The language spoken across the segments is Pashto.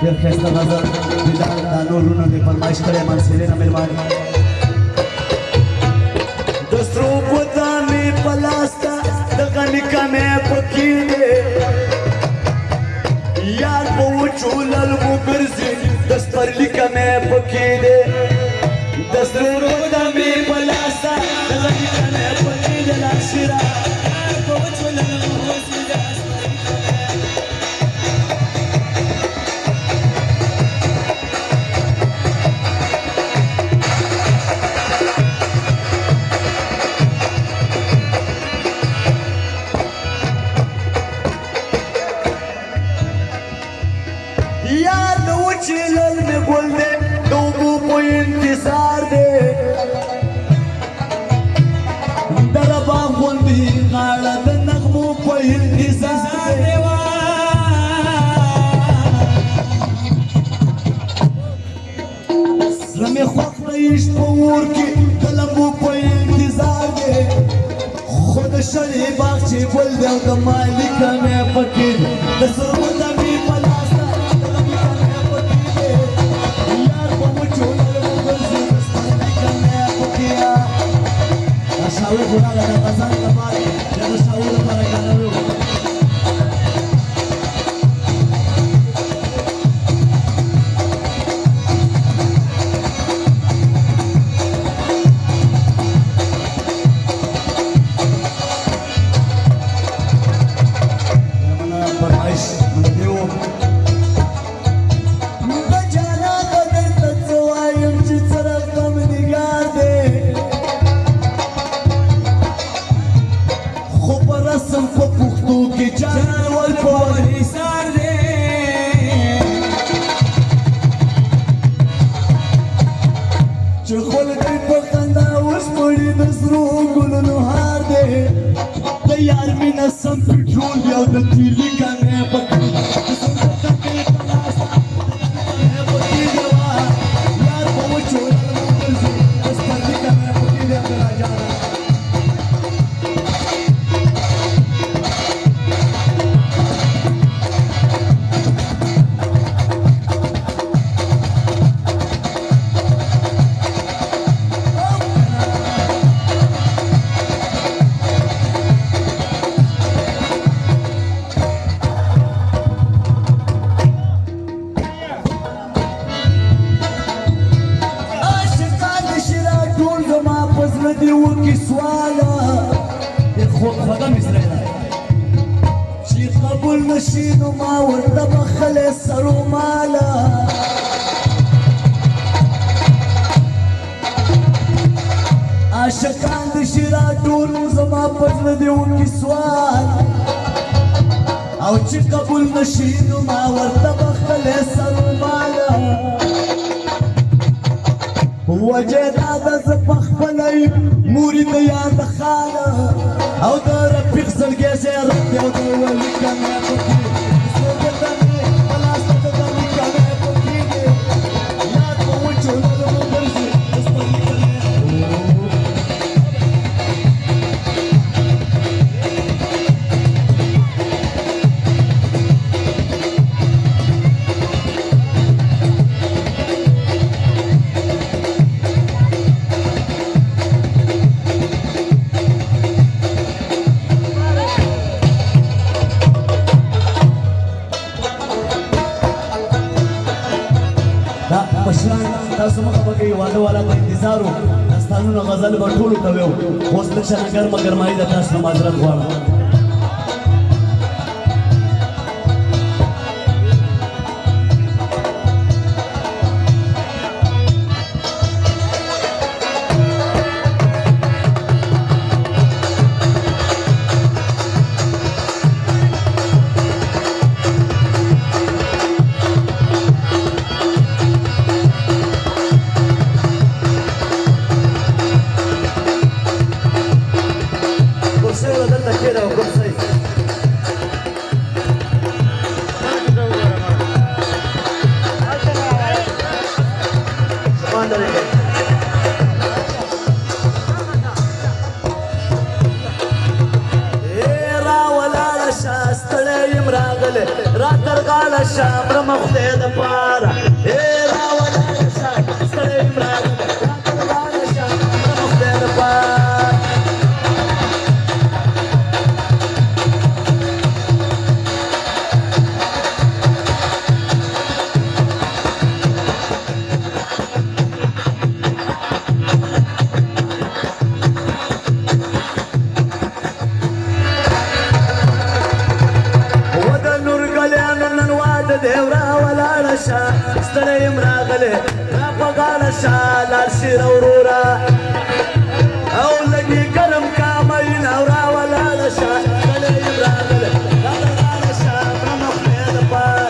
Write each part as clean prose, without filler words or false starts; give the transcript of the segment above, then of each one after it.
ډېر ښایسته غزل دا نور لونه دې فرمایش کړی منصرینه مېرمانې د سرو بوتانې په لاس ته د غني کمې پکې دی یار په وچو للمو ګرځي د سپرلي کمې پکې دی د سرو بوتانې په لاس ته د غني کمې پکې دی لاکشیرا یار په وچو للمو ګرځي د چیلل میں گل دے دوبو کو انتظار دے دربا غوندی غاړه د نغمو په انتظار دے زمې خوښ د عشق په اور کې د لمبو په انتظار دے خود شړې باغ چې ګل دی او د مالکه مې پکې د سرو دمې په لاس شاور گناه لگا غزان لپاره یا د شاور لپاره ګانوي فرمایش دیو د جانا قدر ته وایم چې طرف کم نگار دی رسم په پښتو کې جانان ول په حصار دی چې خلک په خندا اوس پړي د سرو ګلونو هار دی د یار مینه سم پټرول یو د تیلي کانې پکې یار په وچو دیو کی سوالا خدا مصره ده چې قبول نشي نو ما ورته بخلې سرو مالا عاشقان د شرا ټول زما پزړه دیو کی سوال او چې قبول نشي نو ما ورته بخلې سرو مالا وجه دا د زپخپلای موري د یاد خاله او د رفیق زړګي زیارت دی او د ولی کمه پکې سوګتنه پلاسته د دې کمه پکې یاد په وچو لږه ګرځي سپرلي کمه مشران تاسو مخه پکې واده والا په انتظار وو داستانونه غزل به ټولو ته ویو اوس لږ شانه ګرمه ګرمایي ده تاسو نه معذرت غواړم غاړه شامره مخته د پاره اے راولا شام ستړی مراد راتر غاړه شامره مخته د پاره ستړی یم راغلی را په غاړه شه لاړ شي ورورا او لږې ګرم کا مین او راولاړه شه ستړی یم راغلی را په غاړه شه برمه خدای د پاره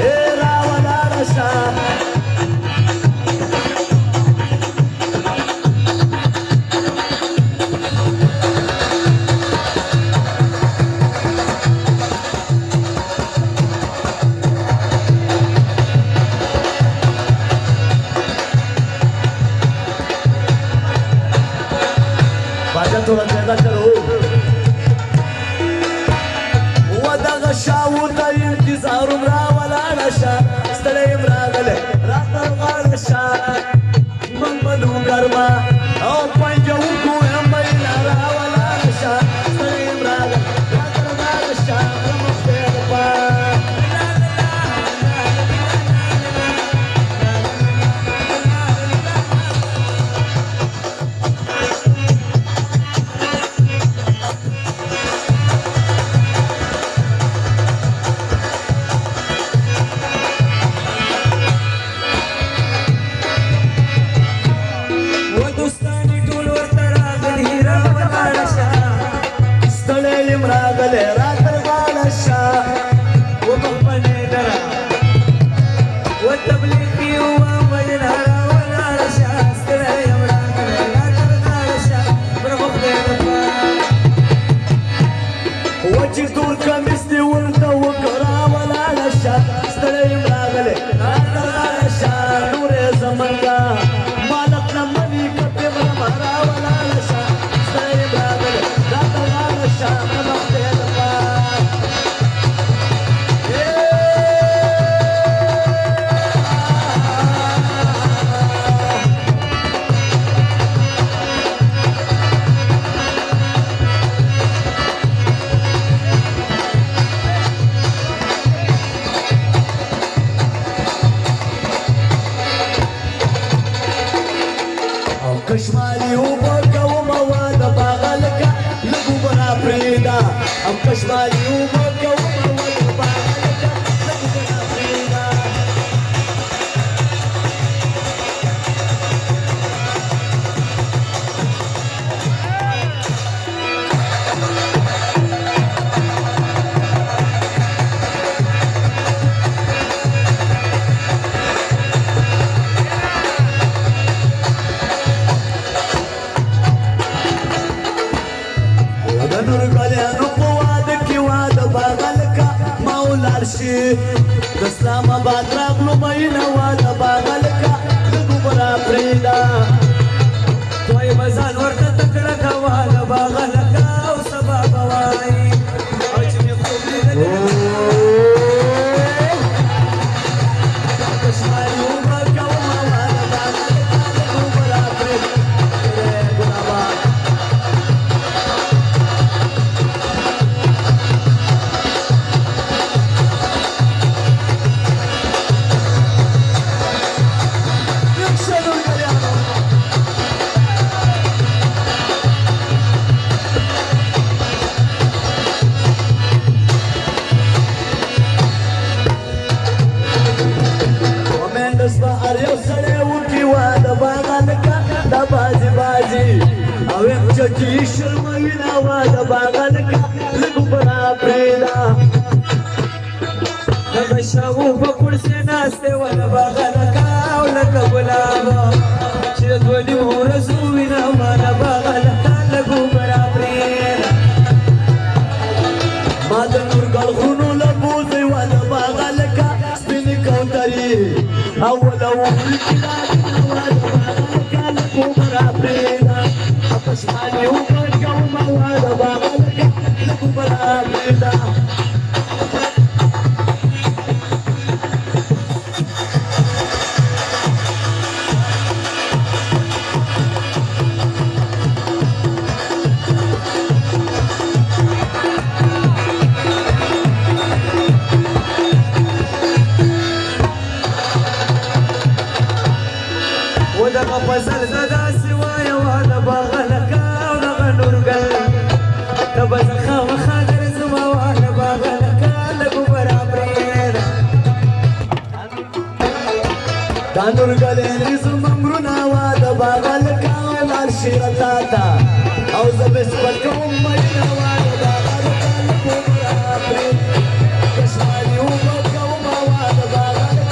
ای راولاړه شه थोड़ा ज्यादा करो ودغه شاو د انتظار را ولاړه شه ستړی یم راغلی راته غاړه شه من بلو ګرمه او پنجه وګویم میینه را ولاړه شه ستړی یم راغلی راته غاړه شه برمه خدای د پاره کشمالی اوبه کومه وا د باغه لکه لږ اوبه راپرېږده او کشمالی اوبه کومه وا د باغه لکه لږ اوبه راپرېږده د اسلام آباد راغلو مینه وا د باغه لکه لږ اوبه راپرېږده توی به ځان ورته تکړه کوه د باغه لکه او سبا به وایي او چې مې خوب لیدلی کشمالي اوبه کومه وا د باغه لکه لږ اوبه راپرېږده ګلابه چکی شرموي ناوا د باغه لکه لږ اوبه راپرېږده دغه شاو په کورسې ناستې وه د باغه لکه او لکه ګلابه چې د دوه نیمو ورځو وي ناوا د باغه لکه لږ اوبه راپرېږده ما د نورګل غرونو له بوځئ وه د باغه لکه سپینې کوترې او له وګړي کې ناوا د باغه لکه لږ اوبه راپرېږده کشمالي اوبه کومه وا د باغه لکه لږ اوبه راپرېږده غزل زدا سوايا وانا باغلك ونغ نورقل تبز خامخا درزما وانا باغلك لقو برابرين دا نورقل رزم امرنا وانا باغلك ونرشي رتاتا او زبس بكم مرنا وانا باغلك لقو برابرين كشمالي ومكوم وانا باغلك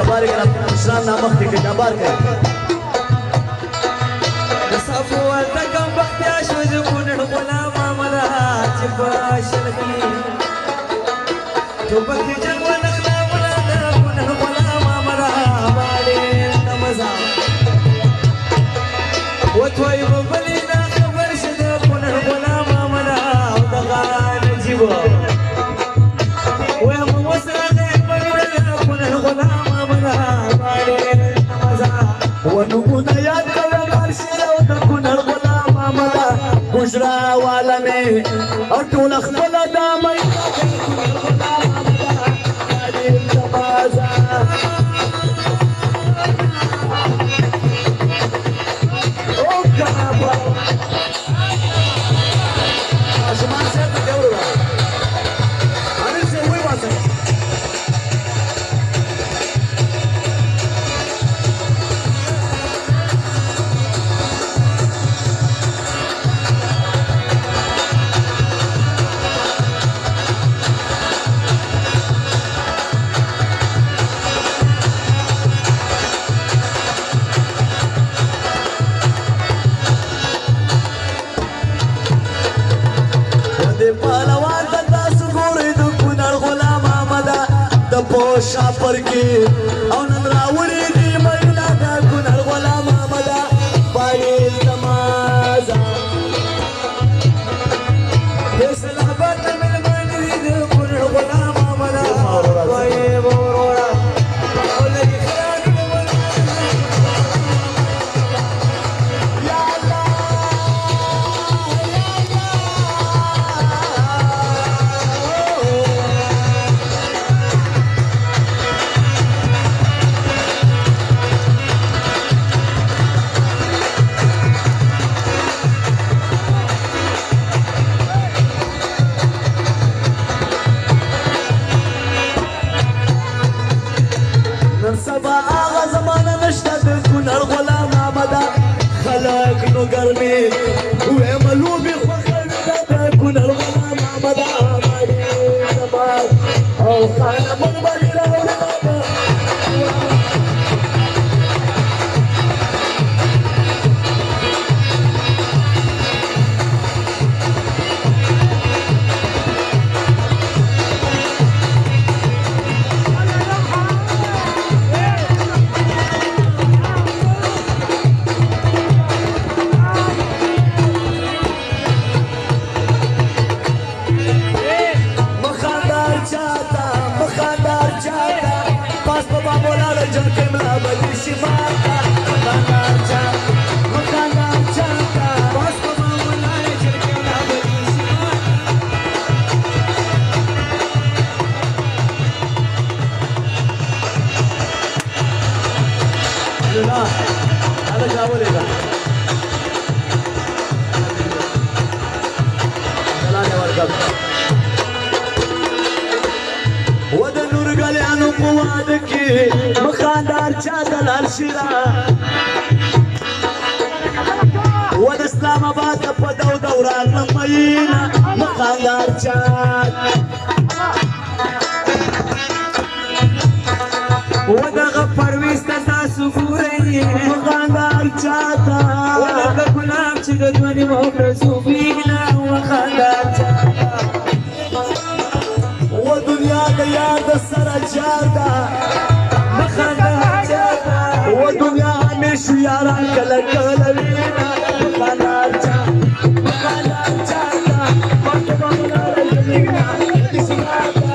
بارك مشران نامخ دي كده بارك صفو التقم بختي اشوز كون الغلام ملا تباش لكي تبكي جنب نخلا ولا كون الغلام ملا بالي نمزا وتوي بلينا خبر شد كون الغلام ملا ودغا نجيبو ويوم وسرق كون الغلام ملا بالي نمزا ونقول يا بشرا والا میں اور ٹول اخبر دامائی شاپر کی او نن راوړي دی مېلا دا ګنر غلام مدا پای نماز فیصله بات مل باندې دی ګنر غلام مدا پای ورورا اولې خیال یا الله سبا آغا زمانہ نشتا د کنر غلام آمدا خلق نو گرمی وی ملوبی خوخر د کنر غلام آمدا آمدی زمان او خانا مغبری راوڑا لاړه جنکۍ ملا بدې شي ماته مخاندار چا مخاندار چا ته باز په ما ولاړه جنکۍ ملا بدې شي ماته نه هلک راولېږه سلام یې ورکړ و د نورګلیانو په واده کې مخاندار چاته لاړ شي را و د اسلام آباد په دو دوران میینه مخاندار چات و دغه پرویز ته تاسو ګورئ مخاندار چاته و دغه ګلاب چې د دوه نیمو ورځو بیګنه مخاندار چاته و دنیا د یاد سره جاده مخاندار چاته و دنیا همیشه یاران کله کله وینه مخاندار چاته مخاندار چاته ماته به ولاړه زمینه بدې شي ماته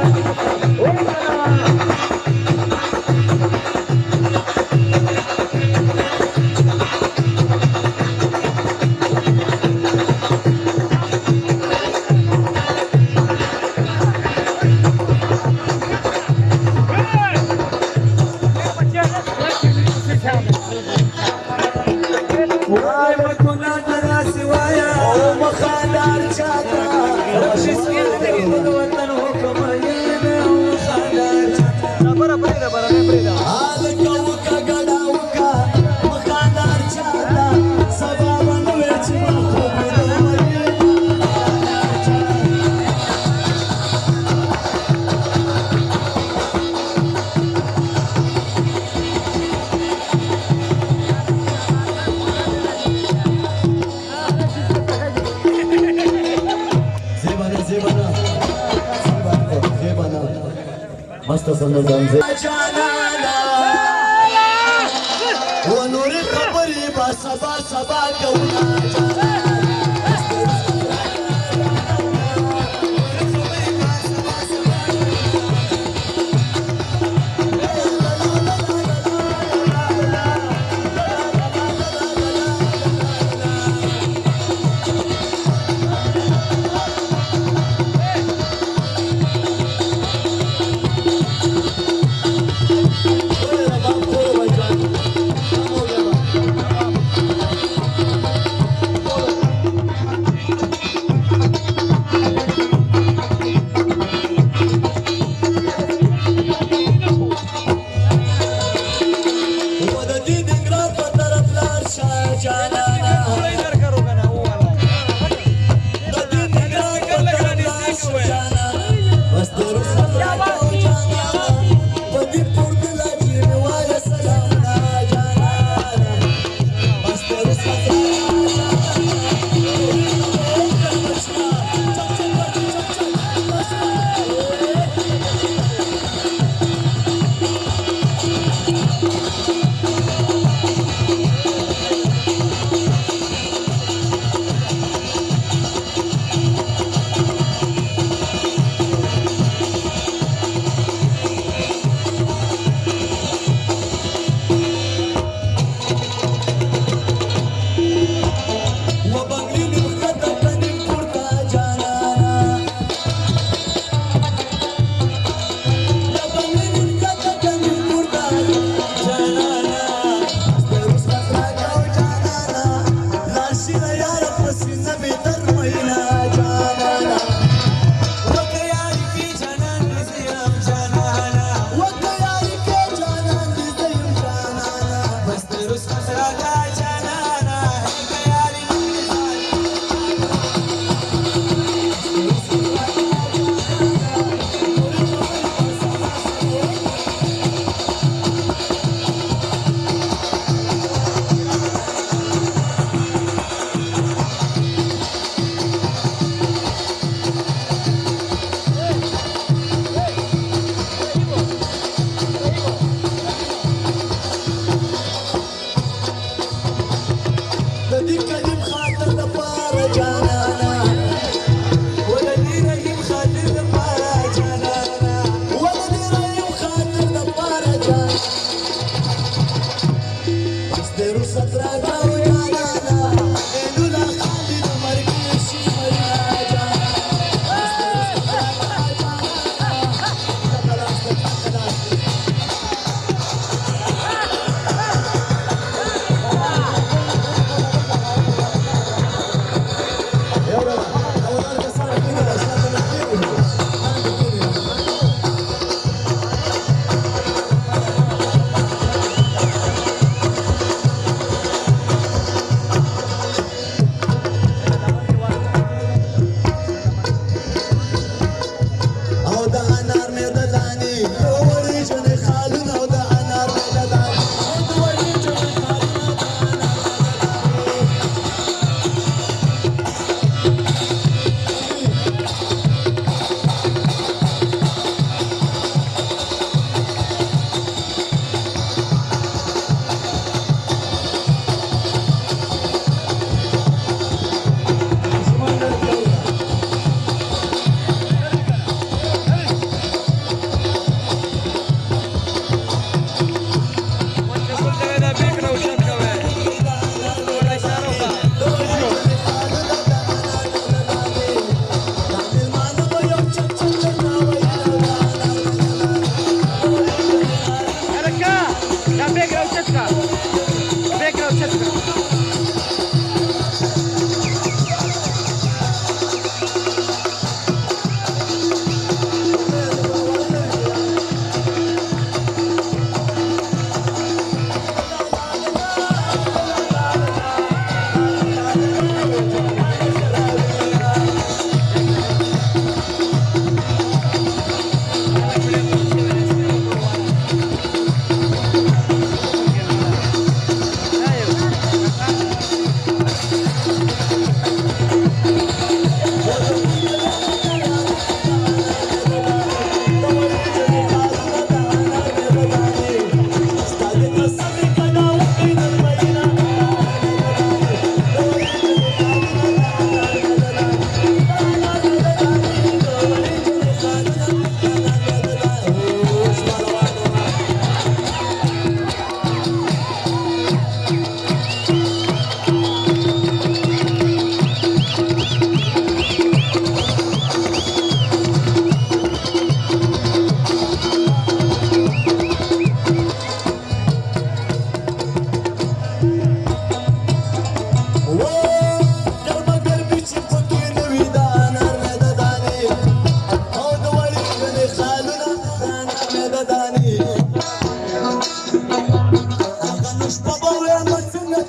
وای وکنا تراسي وایا او مخاندار چاته رشي سپین د وطن حکم یې مخاندار چاته برابر پرېدا هلکه وکه ګډه وکه مخاندار چاته سبا به نه وې چې ما خوب لیدلی مخاندار چاته زیبانه مست سندان جانانا و نور خبری با سبا سبا کونا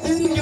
تیری